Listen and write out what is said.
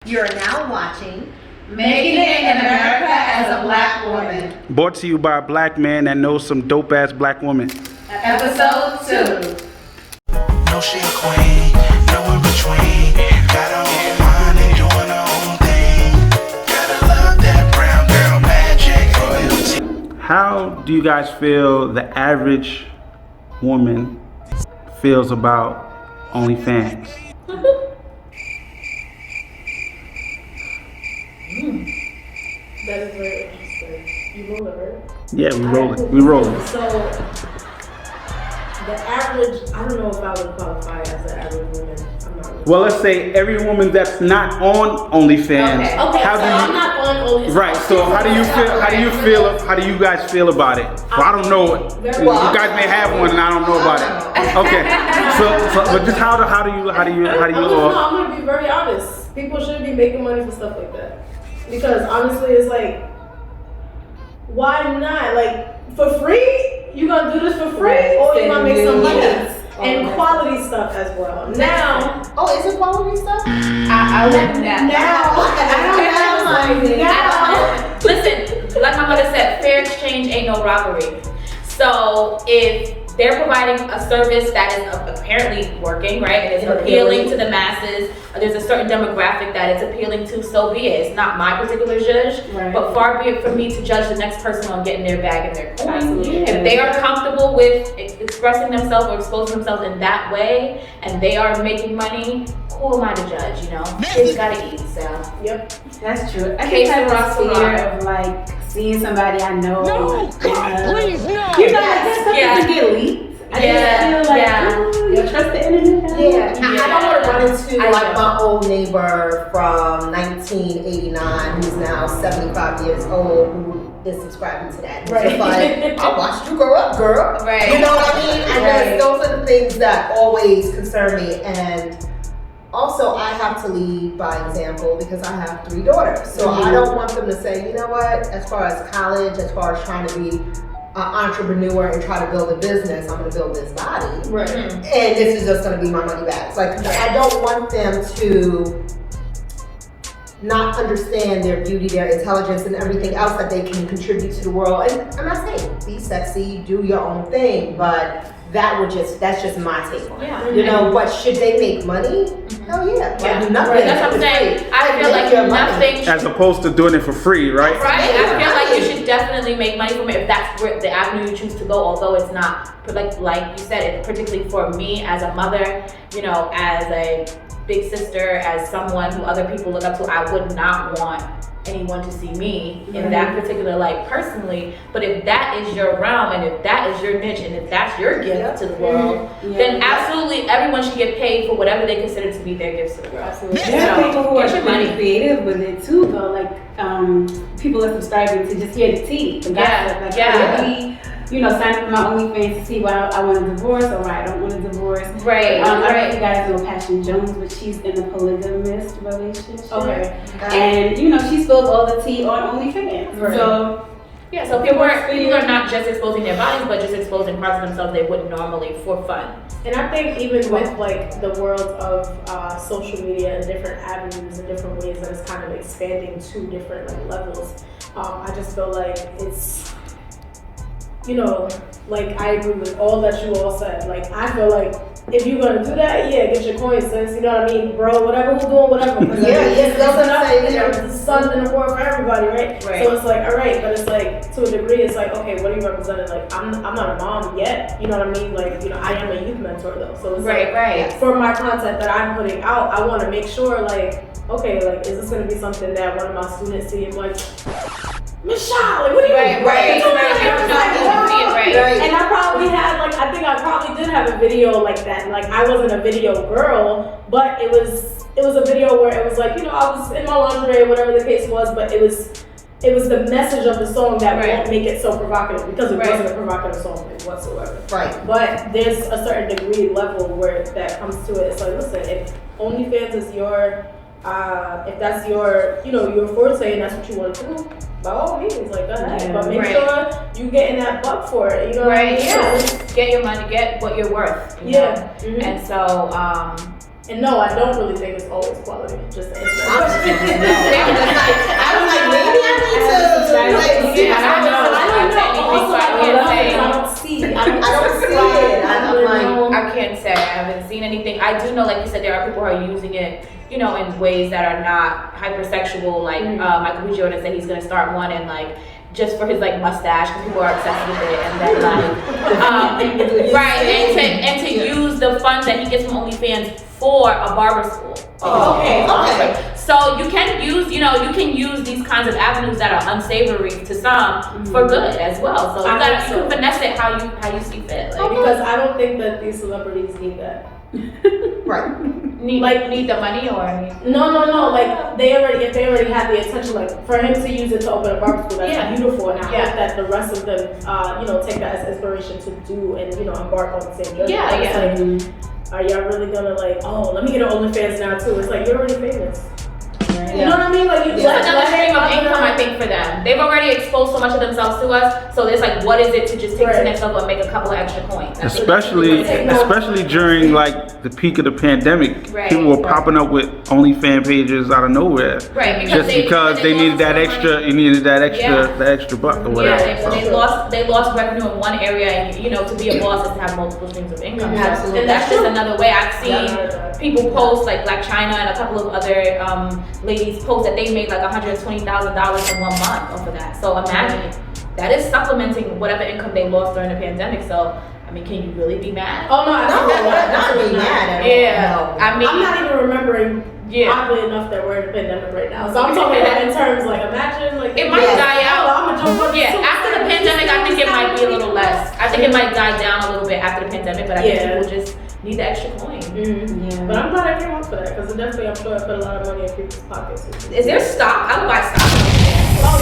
You're now watching Making It in America as a Black Woman. Brought to you by a black man that knows some dope ass black women. Episode 2. No, she a queen, no in between. Got her own mind and doing her own thing. Gotta love that brown girl magic royalty. How do you guys feel the average woman feels about OnlyFans? That is very interesting. You roll it, right? Yeah, we rolling. We rolling. So, the average, I don't know if I would qualify as an average woman. I'm not really. Well, let's say every woman that's not on OnlyFans. Okay. How so do you? I'm not on OnlyFans. Right. So how do you feel? How do you feel? How do you guys feel about it? Well, I don't know it. Very You well. guys may have one, and I don't know about it. Okay. So but just how do you? I'm gonna be very honest. People shouldn't be making money for stuff like that. Because honestly, it's like, why not? Like, for free? You gonna do this for free? Right. Or you gonna make some money? Yes. And quality stuff as well. Now, Oh, is it quality stuff? I would now, Listen, like my mother said, fair exchange ain't no robbery. So if they're providing a service that is apparently working, right, and is appealing to the masses, there's a certain demographic that it's appealing to, so be it. It's not my particular judge, Right. but far be it from me to judge the next person on getting their bag and their coin. Absolutely. If they are comfortable with expressing themselves or exposing themselves in that way, and they are making money, who am I to judge, you know? It's gotta eat, so. yep. That's true. I Case think I of have Russell a fear Rock. of like seeing somebody I know. Please, no. You know, like there's something Yeah. to get leaked. I Yeah, just feel like, yeah. you trust the internet? Yeah, I don't want to run into I like know. my old neighbor from 1989 who's now 75 years old who is subscribing to that. It's Right. just like, I watched you grow up, girl. Right. You know what I mean? And Right. those are the things that always concern me. And also, I have to lead by example because I have 3 daughters. So I don't want them to say, you know what, as far as college, as far as trying to be an entrepreneur and try to build a business, I'm going to build this body. Right. And this is just going to be my money back. Like, I don't want them to not understand their beauty, their intelligence, and everything else that they can contribute to the world. And I'm not saying be sexy, do your own thing, but that's just my take on it. Yeah. You know, but should they make money? Hell yeah. Like, Yeah. nothing. Right. That's what I'm is saying. free. I feel Make like your money. nothing As opposed to doing it for free, right? Right, I feel like you should definitely make money from it if that's where the avenue you choose to go. Although it's not, but like you said, it particularly for me as a mother, you know, as a big sister, as someone who other people look up to, I would not want anyone to see me in that particular light personally. But if that is your realm and if that is your niche and if that's your gift to the world, then absolutely everyone should get paid for whatever they consider to be their gifts to the world. Absolutely. There are people who are Get your really money. creative with it too, though. Like, people are subscribing to just hear the tea, the gossip. Like, yeah. really, you know, sign up for my OnlyFans to see why I want a divorce or why I don't want a divorce. Right, I don't know if right. you guys know Passion Jones, but she's in a polygamist relationship. Okay. And you know, she spilled all the tea on OnlyFans. Right. So Yeah, so people are not just exposing their bodies, but just exposing parts of themselves they wouldn't normally for fun. And I think even with like the world of social media and different avenues and different ways that it's kind of expanding to different like levels, I just feel like it's, you know, like I agree with all that you all said. Like I feel like if you're gonna do that, yeah, get your coins, sis. You know what I mean, bro? Whatever who's doing, whatever. Yes, that's what I'm saying. You know, the sun's in the world for everybody, right? Right. So it's like, all right, but it's like to a degree, it's like, okay, what are you representing? Like I'm not a mom yet. You know what I mean? Like, you know, I am a youth mentor though. So it's like, right. for my content that I'm putting out, I want to make sure, like, okay, like, is this going to be something that one of my students see and like, Michelle, like, what are you Right, doing? right, Like, right. You don't know if you can see it, right. And I probably had, like, I think I probably did have a video like that. Like, I wasn't a video girl, but it was a video where it was like, you know, I was in my lingerie, whatever the case was, but it was the message of the song that Right. won't make it so provocative because it Right. wasn't a provocative song whatsoever. Right. But there's a certain degree level where that comes to it. It's like, listen, if OnlyFans is your, if that's your, you know, your forte and that's what you want to do, by all means, like, go ahead. Yeah. But make Right. sure you getting that buck for it. You know what I Right, mean? yeah. So, Get your money, get what you're worth. You yeah. know? Mhm. And so, And no, I don't really think it's always quality. Just to answer that I was question. like, maybe I need to like, see. I don't know. Also, I don't see. I don't see it. I'm like, I can't say. I haven't seen anything. I do know, like you said, there are people who are using it, you know, in ways that are not hypersexual. Like Michael B. Jordan said he's gonna start one and like just for his like mustache because people are obsessed with it, and then like right, and to use the funds that he gets from OnlyFans for a barber school. okay. So you can use, you know, you can use these kinds of avenues that are unsavory to some for good as well. So you can finesse it how you see fit. Like, Because I don't think that these celebrities need that. Right. need the money or No. Like if they already have the attention, like for him to use it to open a barber school, that's beautiful. And I hope that the rest of them, take that as inspiration to do and embark on the same journey. It's like, are y'all really gonna like? Oh, let me get an OnlyFans now too. It's like you're already famous. You know what I mean? Like it's another stream of income, I think, for them. They've already exposed so much of themselves to us, so it's like, what is it to just take the next level and make a couple of extra coins? Especially during like the peak of the pandemic, people were popping up with OnlyFans pages out of nowhere. Right, because they needed that extra. You needed that extra buck or whatever. Yeah, they lost revenue in one area, and to be a boss is to have multiple streams of income. Absolutely. And that's just another way. I've seen people post like Black China and a couple of other ladies post that they made like $120,000 in 1 month off of that. So imagine that is supplementing whatever income they lost during the pandemic. So I mean, can you really be mad? Oh no, not be mad at all. Yeah, No. I'm not even remembering. Oddly enough, that we're in a pandemic right now. So I'm talking about in terms like imagine like it might die out. After the pandemic, I think it might be a little less. I think it might die down a little bit after the pandemic, but I think people just need the extra coin. But I'm glad I came up for that because definitely I'm sure I put a lot of money in people's pockets. Is there stock? I would buy stock. Oh,